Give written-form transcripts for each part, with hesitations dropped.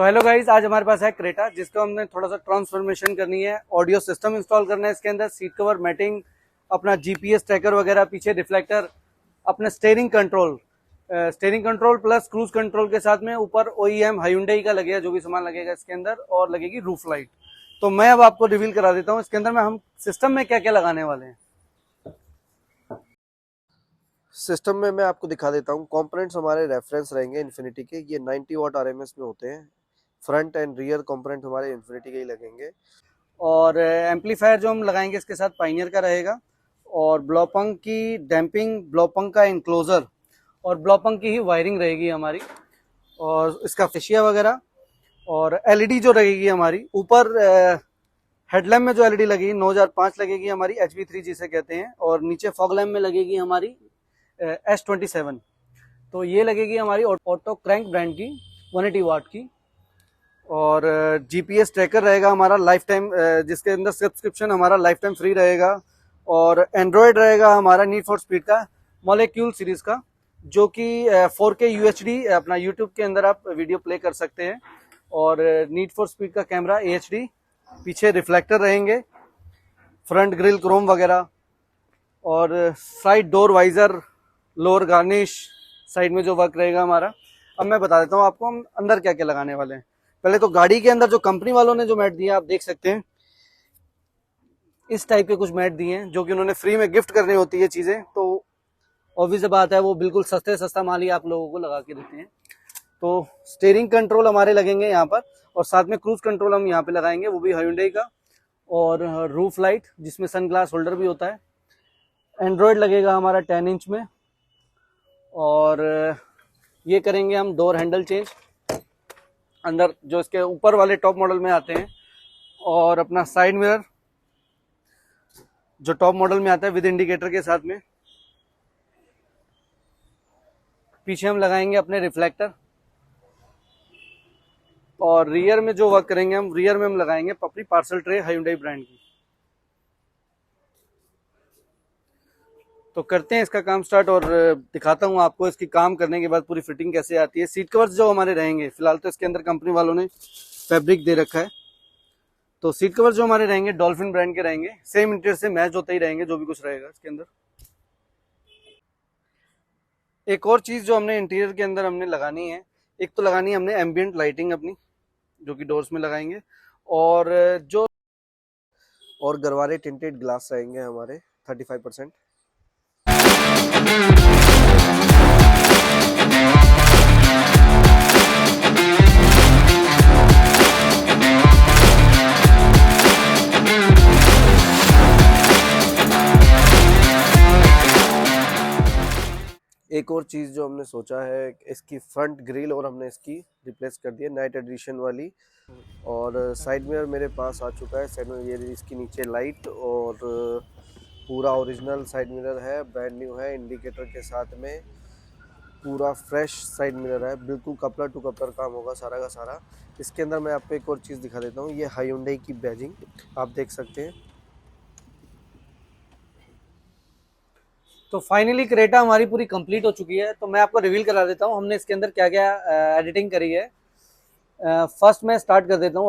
Hello guys, आज हमारे पास है क्रेटा जिसको हमने थोड़ा सा ट्रांसफॉर्मेशन करनी है। ऑडियो सिस्टम इंस्टॉल करना है इसके अंदर, सीट कवर, मैटिंग, अपना जीपीएस ट्रैकर वगैरह, पीछे रिफ्लेक्टर, अपने steering control plus cruise control के साथ में ऊपर ओईएम हायुंडई का लगेगा, जो भी सामान लगेगा इसके अंदर, और लगेगी रूफ लाइट। तो मैं अब आपको रिवील करा देता हूँ इसके अंदर में हम सिस्टम में क्या क्या लगाने वाले हैं। सिस्टम में मैं आपको दिखा देता हूँ। कंपोनेंट्स हमारे रेफरेंस रहेंगे इन्फिनिटी के, ये 90 वाट आरएमएस में होते हैं। फ्रंट एंड रियर कंपोनेंट हमारे इन्फिनिटी के ही लगेंगे। और एम्पलीफायर जो हम लगाएंगे इसके साथ पाइनियर का रहेगा, और ब्लोपंग की डैम्पिंग, ब्लोपंग का इंक्लोजर और ब्लोपंग की ही वायरिंग रहेगी हमारी, और इसका फेशिया वगैरह। और एलईडी जो रहेगी हमारी ऊपर हेडलैम्प में जो एलईडी लगेगी 9005 लगेगी हमारी, HV3 जिसे कहते हैं, और नीचे फॉग लैम्प में लगेगी हमारी S27। तो ये लगेगी हमारी ऑटो क्रैंक ब्रांड की 180 वाट की। और जीपीएस ट्रैकर रहेगा हमारा लाइफ टाइम, जिसके अंदर सब्सक्रिप्शन हमारा लाइफ टाइम फ्री रहेगा। और एंड्रॉयड रहेगा हमारा नीड फॉर स्पीड का मॉलिक्यूल सीरीज का, जो कि 4K UHD अपना यूट्यूब के अंदर आप वीडियो प्ले कर सकते हैं। और नीड फॉर स्पीड का कैमरा AHD, पीछे रिफ्लेक्टर रहेंगे, फ्रंट ग्रिल क्रोम वगैरह, और side door visor, lower garnish, side में जो वर्क रहेगा हमारा। अब मैं बता देता हूँ आपको हम अंदर क्या क्या लगाने वाले हैं। पहले तो गाड़ी के अंदर जो कंपनी वालों ने जो मैट दिए आप देख सकते हैं, इस टाइप के कुछ मैट दिए हैं, जो कि उन्होंने फ्री में गिफ्ट करनी होती है चीजें। तो ऑब्वियस बात है, वो बिल्कुल सस्ता माल ही आप लोगों को लगा के देते हैं। तो स्टीयरिंग कंट्रोल हमारे लगेंगे यहाँ पर, और साथ में क्रूज कंट्रोल हम यहाँ पे लगाएंगे, वो भी हायुंडई का। और रूफ लाइट जिसमें सन ग्लास होल्डर भी होता है। एंड्रॉयड लगेगा हमारा 10 इंच में। और ये करेंगे हम डोर हैंडल चेंज अंदर, जो इसके ऊपर वाले टॉप मॉडल में आते हैं। और अपना साइड मिरर जो टॉप मॉडल में आता है विद इंडिकेटर के साथ में। पीछे हम लगाएंगे अपने रिफ्लेक्टर। और रियर में जो वर्क करेंगे हम, रियर में हम लगाएंगे अपनी पार्सल ट्रे हायुंडई ब्रांड की। तो करते हैं इसका काम स्टार्ट, और दिखाता हूँ आपको इसकी काम करने के बाद पूरी फिटिंग कैसे आती है। सीट कवर्स जो हमारे रहेंगे, फिलहाल तो इसके अंदर कंपनी वालों ने फैब्रिक दे रखा है। तो सीट कवर जो हमारे रहेंगे डॉल्फिन ब्रांड के रहेंगे, सेम इंटीरियर से मैच होते ही रहेंगे जो भी कुछ रहेगा इसके अंदर। एक और चीज जो हमने इंटीरियर के अंदर हमने लगानी है, एक तो लगानी है हमने एम्बियंट लाइटिंग अपनी, जो कि डोर्स में लगाएंगे। और गरवारे टिंटेड ग्लास रहेंगे हमारे 35%। एक और चीज़ जो हमने सोचा है, इसकी फ्रंट ग्रिल और हमने इसकी रिप्लेस कर दी है नाइट एडिशन वाली। और साइड मिरर मेरे पास आ चुका है। साइड में ये इसकी नीचे लाइट, और पूरा ओरिजिनल साइड मिरर है, ब्रांड न्यू है, इंडिकेटर के साथ में पूरा फ्रेश साइड मिरर है, बिल्कुल कपलर टू कपलर काम होगा सारा का सारा। इसके अंदर मैं आपको एक और चीज़ दिखा देता हूँ, ये हायुंडई की बैजिंग आप देख सकते हैं। तो फाइनली क्रेटा हमारी पूरी कंप्लीट हो चुकी है। तो मैं आपको रिवील करा देता हूँ हमने इसके अंदर क्या क्या एडिटिंग करी है। फर्स्ट मैं स्टार्ट कर देता हूँ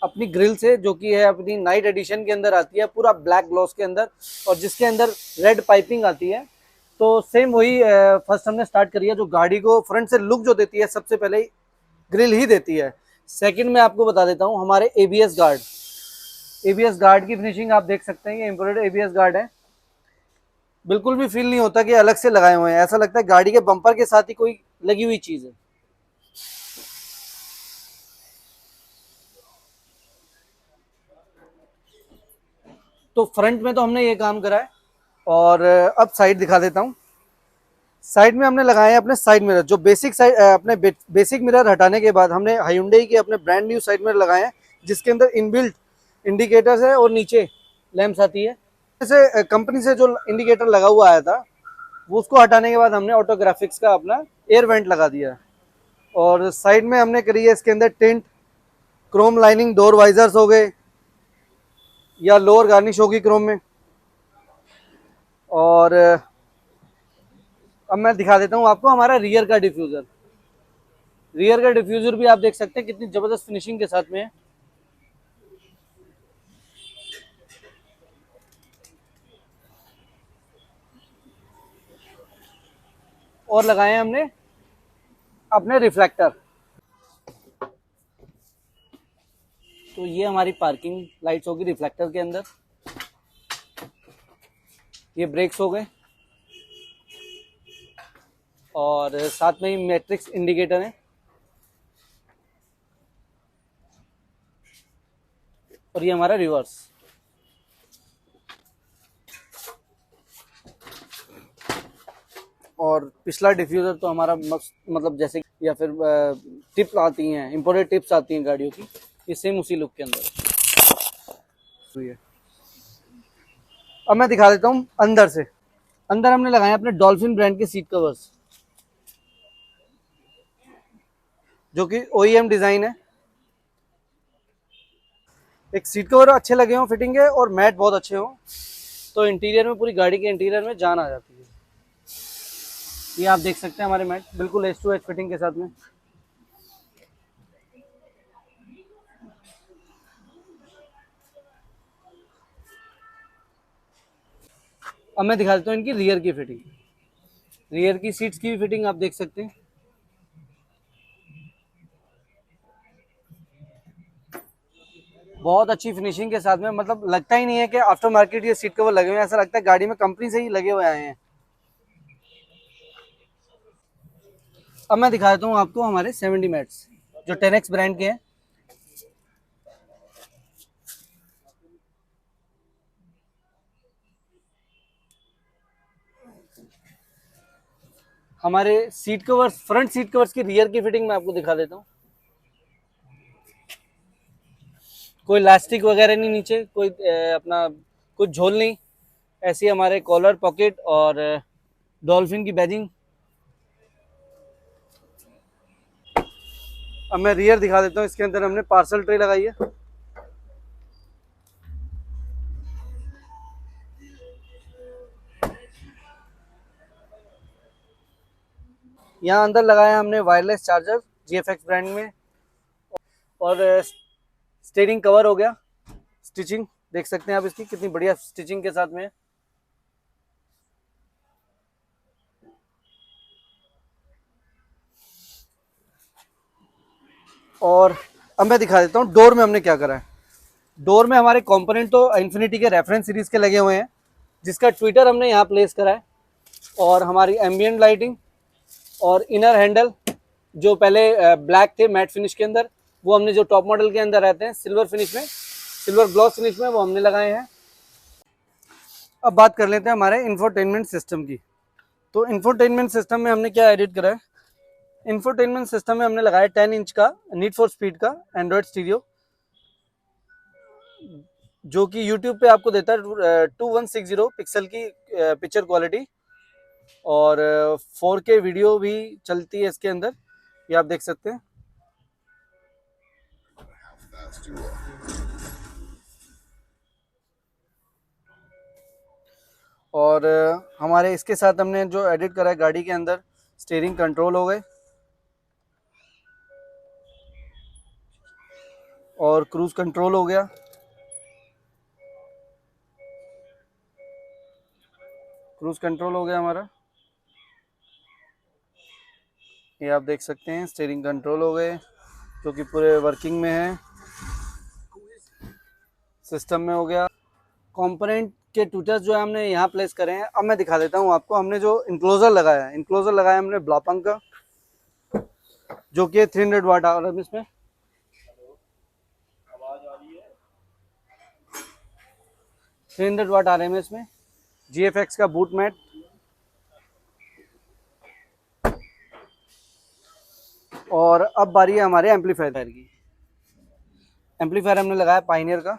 अपनी ग्रिल से, जो कि है अपनी नाइट एडिशन के अंदर आती है, पूरा ब्लैक ग्लॉस के अंदर, और जिसके अंदर रेड पाइपिंग आती है। तो सेम वही फर्स्ट हमने स्टार्ट करी है, जो गाड़ी को फ्रंट से लुक जो देती है सबसे पहले ग्रिल ही देती है। सेकंड में आपको बता देता हूँ हमारे एबीएस गार्ड की फिनिशिंग आप देख सकते हैं, ये इम्पोर्टेड एबीएस गार्ड है। बिल्कुल भी फील नहीं होता कि अलग से लगाए हुए हैं, ऐसा लगता है गाड़ी के बम्पर के साथ ही कोई लगी हुई चीज है। तो फ्रंट में तो हमने ये काम करा है। और अब साइड दिखा देता हूँ। साइड में हमने लगाए हैं अपने साइड मिरर, जो बेसिक साइड अपने बेसिक मिरर हटाने के बाद हमने हायुंडई के अपने ब्रांड न्यू साइड मिरर लगाए हैं, जिसके अंदर इनबिल्ट इंडिकेटर्स है और नीचे लैंप्स आती है। जैसे कंपनी से जो इंडिकेटर लगा हुआ आया था, वो उसको हटाने के बाद हमने ऑटो ग्राफिक्स का अपना एयर वेंट लगा दिया। और साइड में हमने करी है इसके अंदर tint, Chrome lining door visors हो गए, या लोअर गार्निश होगी क्रोम में। और अब मैं दिखा देता हूँ आपको हमारा रियर का डिफ्यूजर। रियर का डिफ्यूजर भी आप देख सकते हैं कितनी जबरदस्त फिनिशिंग के साथ में है। और लगाए हैं हमने अपने रिफ्लेक्टर। तो ये हमारी पार्किंग लाइट्स होगी रिफ्लेक्टर के अंदर। ये ब्रेक्स हो गए और साथ में ही मैट्रिक्स इंडिकेटर है। और ये हमारा रिवर्स। और पिछला डिफ्यूजर तो हमारा मतलब जैसे या फिर टिप आती हैं, इंपोर्टेड टिप्स आती हैं गाड़ियों की, ये सेम उसी लुक के अंदर। अब मैं दिखा देता हूँ अंदर से। अंदर हमने लगाए अपने डॉल्फिन ब्रांड के सीट कवर्स, जो कि OEM डिजाइन है। एक सीट कवर अच्छे लगे हों फिटिंग के और मैट बहुत अच्छे हों, तो इंटीरियर में, पूरी गाड़ी के इंटीरियर में जान आ जाती है। ये आप देख सकते हैं हमारे मैट बिल्कुल H2H फिटिंग के साथ में। अब मैं दिखा देता हूँ इनकी रियर की फिटिंग। रियर की सीट्स की भी फिटिंग आप देख सकते हैं। बहुत अच्छी फिनिशिंग के साथ में, मतलब लगता ही नहीं है कि आफ्टर मार्केट ये सीट कवर लगे हुए हैं, ऐसा लगता है गाड़ी में कंपनी से ही लगे हुए आए हैं। अब मैं दिखा देता हूँ आपको हमारे 70 मैट्स जो 10X ब्रांड के हैं। हमारे seat covers, front seat covers की रियर की फिटिंग मैं आपको दिखा देता हूँ। कोई लास्टिक वगैरह नहीं नीचे, कोई अपना कुछ झोल नहीं, ऐसी हमारे कॉलर पॉकेट और डॉल्फिन की बैजिंग। अब मैं रियर दिखा देता हूँ। इसके अंदर हमने पार्सल ट्रे लगाई है। यहाँ अंदर लगाया हमने वायरलेस चार्जर GFX ब्रांड में। और स्टीयरिंग कवर हो गया, स्टिचिंग देख सकते हैं आप इसकी कितनी बढ़िया स्टिचिंग के साथ में है। और अब मैं दिखा देता हूँ डोर में हमने क्या करा है। डोर में हमारे कंपोनेंट तो इन्फिनिटी के रेफरेंस सीरीज के लगे हुए हैं, जिसका ट्विटर हमने यहाँ प्लेस करा है। और हमारी एम्बियंट लाइटिंग और इनर हैंडल जो पहले ब्लैक थे मैट फिनिश के अंदर, वो हमने जो टॉप मॉडल के अंदर रहते हैं सिल्वर फिनिश में, सिल्वर ग्लॉस फिनिश में, वो हमने लगाए हैं। अब बात कर लेते हैं हमारे इंफोटेनमेंट सिस्टम की। तो इंफोटेनमेंट सिस्टम में हमने क्या एडिट करा है। इंफोटेनमेंट सिस्टम में हमने लगाया 10 इंच का नीड फॉर स्पीड का एंड्रॉयड स्टीरियो, जो कि यूट्यूब पे आपको देता है 2160 पिक्सल की पिक्चर क्वालिटी। और 4K वीडियो भी चलती है इसके अंदर, ये आप देख सकते हैं। और हमारे इसके साथ हमने जो एडिट करा है गाड़ी के अंदर, स्टीयरिंग कंट्रोल हो गए और क्रूज कंट्रोल हो गया। क्रूज कंट्रोल हो गया हमारा, ये आप देख सकते हैं। स्टीयरिंग कंट्रोल हो गए जो कि पूरे वर्किंग में है, सिस्टम में हो गया। कंपोनेंट के ट्विटर्स जो है हमने यहाँ प्लेस करे हैं। अब मैं दिखा देता हूँ आपको हमने जो इंक्लोजर लगाया है। इंक्लोजर लगाया हमने ब्लॉपंग का, जो कि 300 वाट आ रहा है इसमें। 300 वाट आ रहे हैं इसमें। GFX का बूट मैट। और अब बारी है हमारे एम्पलीफायर की। एम्पलीफायर हमने लगाया पायनियर का,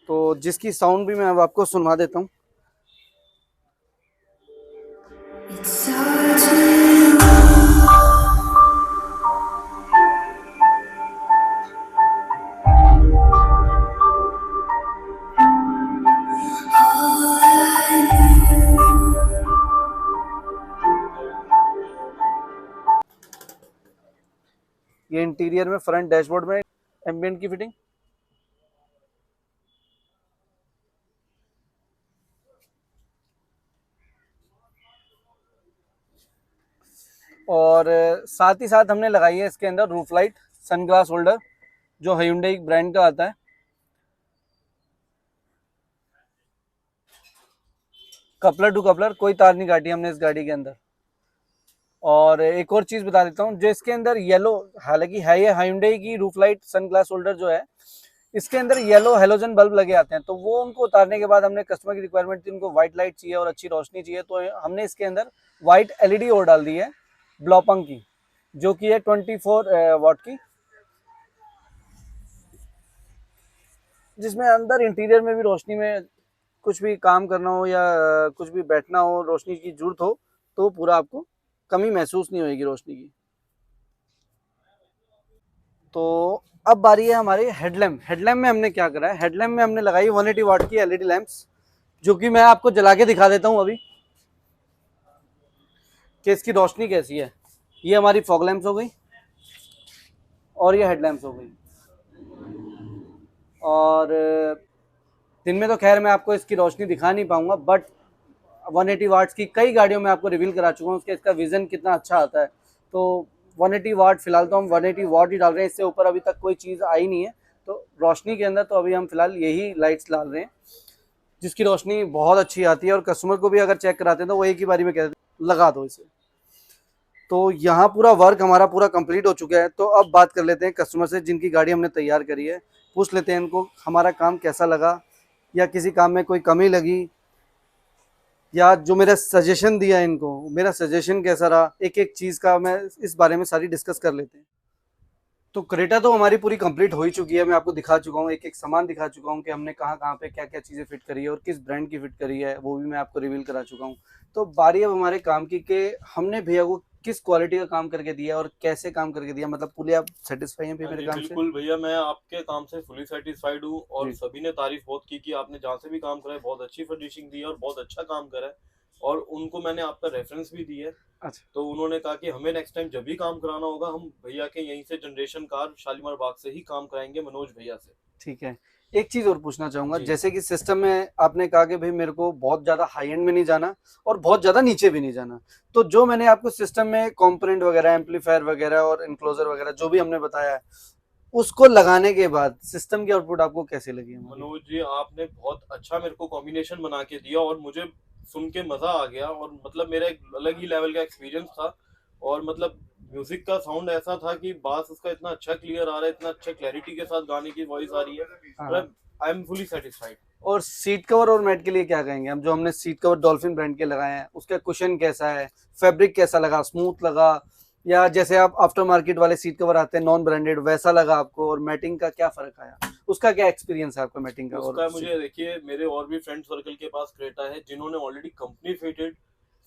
तो जिसकी साउंड भी मैं अब आपको सुनवा देता हूँ। इंटीरियर में फ्रंट डैशबोर्ड में एम्बियंट की फिटिंग, और साथ ही साथ हमने लगाई है इसके अंदर रूफ लाइट सनग्लास होल्डर जो Hyundai ब्रांड का आता है। कपलर टू कपलर, कोई तार नहीं काटी हमने इस गाड़ी के अंदर। और एक और चीज बता देता हूँ, जो इसके अंदर येलो, हालांकि है ये Hyundai की रूफ लाइट सनग्लास होल्डर जो है, इसके अंदर येलो हेलोजन बल्ब लगे आते हैं, तो वो उनको उतारने के बाद हमने कस्टमर की रिक्वायरमेंट थी, उनको व्हाइट लाइट चाहिए और अच्छी रोशनी चाहिए, तो हमने इसके अंदर व्हाइट LED और डाल दी है ब्लॉपंग की, जो कि है 24 वाट की, जिसमें अंदर इंटीरियर में भी रोशनी में कुछ भी काम करना हो या कुछ भी बैठना हो, रोशनी की जरूरत हो, तो पूरा आपको कमी महसूस नहीं होगी रोशनी की। तो अब बारी है हमारी हेडलैम्प। हेडलैम्प में हमने क्या करा है, हेडलैम्प में हमने लगाई 180 वाट की LED लैंप्स, जो कि मैं आपको जला के दिखा देता हूं अभी कि इसकी रोशनी कैसी है। ये हमारी फॉग लैंप्स हो गई और ये हेडलैम्प्स हो गई। और दिन में तो खैर मैं आपको इसकी रोशनी दिखा नहीं पाऊंगा, बट 180 वाट्स की कई गाड़ियों में आपको रिवील करा चुका हूँ उसके, इसका विजन कितना अच्छा आता है। तो 180 वाट फिलहाल तो हम 180 वाट ही डाल रहे हैं, इससे ऊपर अभी तक कोई चीज़ आई नहीं है। तो रोशनी के अंदर तो अभी हम फिलहाल यही लाइट्स डाल रहे हैं, जिसकी रोशनी बहुत अच्छी आती है, और कस्टमर को भी अगर चेक कराते हैं तो वो एक ही बारी में कहते हैं लगा दो इसे। तो यहाँ पूरा वर्क हमारा पूरा कंप्लीट हो चुका है। तो अब बात कर लेते हैं कस्टमर से जिनकी गाड़ी हमने तैयार करी है, पूछ लेते हैं इनको हमारा काम कैसा लगा, या किसी काम में कोई कमी लगी, या जो मेरा सजेशन दिया इनको, मेरा सजेशन कैसा रहा, एक एक चीज़ का मैं इस बारे में सारी डिस्कस कर लेते हैं। तो क्रेटा तो हमारी पूरी कंप्लीट हो ही चुकी है, मैं आपको दिखा चुका हूँ, एक एक सामान दिखा चुका हूँ कि हमने कहाँ कहाँ पे क्या क्या चीज़ें फिट करी है और किस ब्रांड की फिट करी है, वो भी मैं आपको रिवील करा चुका हूँ। तो बारी अब हमारे काम की कि हमने भैया को किस क्वालिटी का काम करके दिया और कैसे काम करके दिया, मतलब पूरे आप सेटिस्फाई हैं मेरे काम से? बिल्कुल भैया, मैं आपके काम से फुली सेटिस्फाइड हूँ और जी। सभी ने तारीफ बहुत की कि आपने जहाँ से भी काम करा है बहुत अच्छी फिनिशिंग दी है और बहुत अच्छा काम करा है, और उनको मैंने आपका रेफरेंस भी दी है। अच्छा, तो उन्होंने कहा कि हमें नेक्स्ट टाइम जब भी काम कराना होगा हम भैया के यहीं से जनरेशन कार शालीमार बाग से ही काम कराएंगे, मनोज भैया से। ठीक है। एक चीज़ और पूछना चाहूँगा, जी। जैसे कि सिस्टम में आपने कहा कि भाई मेरे को बहुत ज़्यादा हाई एंड में नहीं जाना और बहुत ज़्यादा नीचे भी नहीं जाना, तो जो मैंने आपको सिस्टम में कंपोनेंट वगैरह, एम्पलीफायर वगैरह और इनक्लोजर वगैरह जो भी हमने बताया है, उसको लगाने के बाद सिस्टम की आउटपुट आपको कैसी लगी हमारी? मनोज जी, आपने बहुत अच्छा मेरे को कॉम्बिनेशन बना के दिया और मुझे सुन के मजा आ गया, और मतलब मेरा एक अलग ही लेवल का एक्सपीरियंस था। और मतलब म्यूजिक का साउंड ऐसा था कि बास उसका इतना अच्छा क्लियर आ रहा है, इतना अच्छा क्लैरिटी के साथ गाने की वॉइस आ रही है, और हाँ। I am fully satisfied. और सीट कवर और मैट के लिए क्या कहेंगे हम, जो हमने सीट कवर डॉल्फिन ब्रांड के लगाए हैं, उसका कुशन कैसा है, फैब्रिक कैसा लगा, स्मूथ लगा, या जैसे आप आफ्टर मार्केट वाले सीट कवर आते हैं नॉन ब्रांडेड, वैसा लगा आपको, और मैटिंग का क्या फर्क आया, उसका क्या एक्सपीरियंस है आपका मैटिंग का? उसका और मुझे देखिए, मेरे और भी फ्रेंड सर्कल के पास क्रेटा है जिन्होंने already company fitted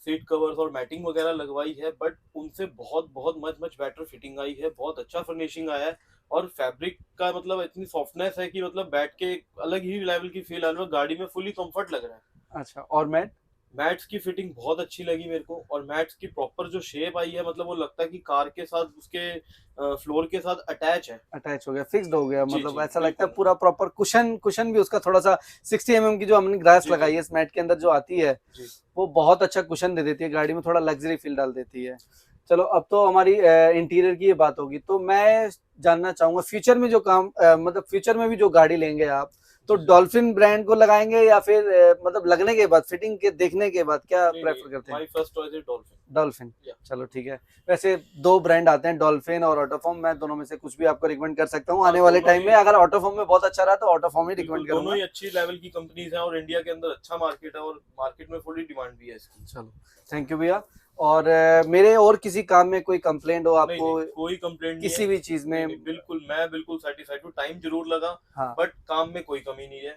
seat covers और मैटिंग वगैरह लगवाई है, बट उनसे बहुत बहुत मच बेटर फिटिंग आई है, बहुत अच्छा फिनिशिंग आया है, और फैब्रिक का मतलब इतनी सॉफ्टनेस है कि मतलब बैठ के एक अलग ही लेवल की फील आ रही है, गाड़ी में फुली कंफर्ट लग रहा है। अच्छा, और मैट? मैट्स की फिटिंग बहुत अच्छी लगी मेरे को, और मैट्स की प्रॉपर जो शेप आई है, मतलब वो लगता है कि कार के साथ उसके फ्लोर के साथ अटैच है। अटैच हो गया, फिक्स्ड हो गया, जी मतलब जी ऐसा लगता है बिल्कुल। पूरा प्रॉपर कुशन। कुशन भी उसका थोड़ा सा 60 mm की जो हमने ग्रास जी लगाई जी है इस मैट के अंदर जो आती है, जी। वो बहुत अच्छा कुशन दे देती है, गाड़ी में थोड़ा लग्जरी फील डाल देती है। चलो, अब तो हमारी इंटीरियर की ये बात होगी, तो मैं जानना चाहूंगा फ्यूचर में जो काम मतलब फ्यूचर में भी जो गाड़ी लेंगे आप, तो जी, जी। डॉल्फिन ब्रांड को लगाएंगे या फिर मतलब लगने के बाद, फिटिंग के देखने के बाद क्या नहीं नहीं, प्रेफर करते हैं? My first choice is dolphin. Dolphin. या चलो ठीक है। वैसे दो ब्रांड आते हैं, डॉल्फिन और ऑटोफॉर्म, मैं दोनों में से कुछ भी आपको रिकमेंड कर सकता हूँ हाँ, आने वाले दोनों टाइम ही में। अगर ऑटोफॉर्म में बहुत अच्छा रहा तो ऑटोफॉर्म ही बिल्कुल, रिकमेंड दोनों करूंगा। ही अच्छी लेवल की कंपनीज हैं, और इंडिया के अंदर अच्छा मार्केट है, और मार्केट में फुली डिमांड भी है इसकी। चलो, थैंक यू भैया। और मेरे और किसी काम में कोई कंप्लेंट हो नहीं आपको नहीं, कोई कंप्लेंट नहीं है। किसी भी चीज नहीं में? नहीं, बिल्कुल, मैं बिल्कुल सेटिस्फाइड हूँ। टाइम जरूर लगा, हाँ। बट काम में कोई कमी नहीं है।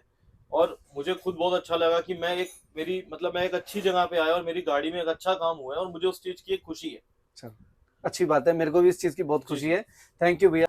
और मुझे खुद बहुत अच्छा लगा कि मैं एक अच्छी जगह पे आया और मेरी गाड़ी में एक अच्छा काम हुआ है, और मुझे उस चीज की एक खुशी है। चलो, अच्छी बात है, मेरे को भी इस चीज की बहुत जी खुशी जी। है। थैंक यू भैया।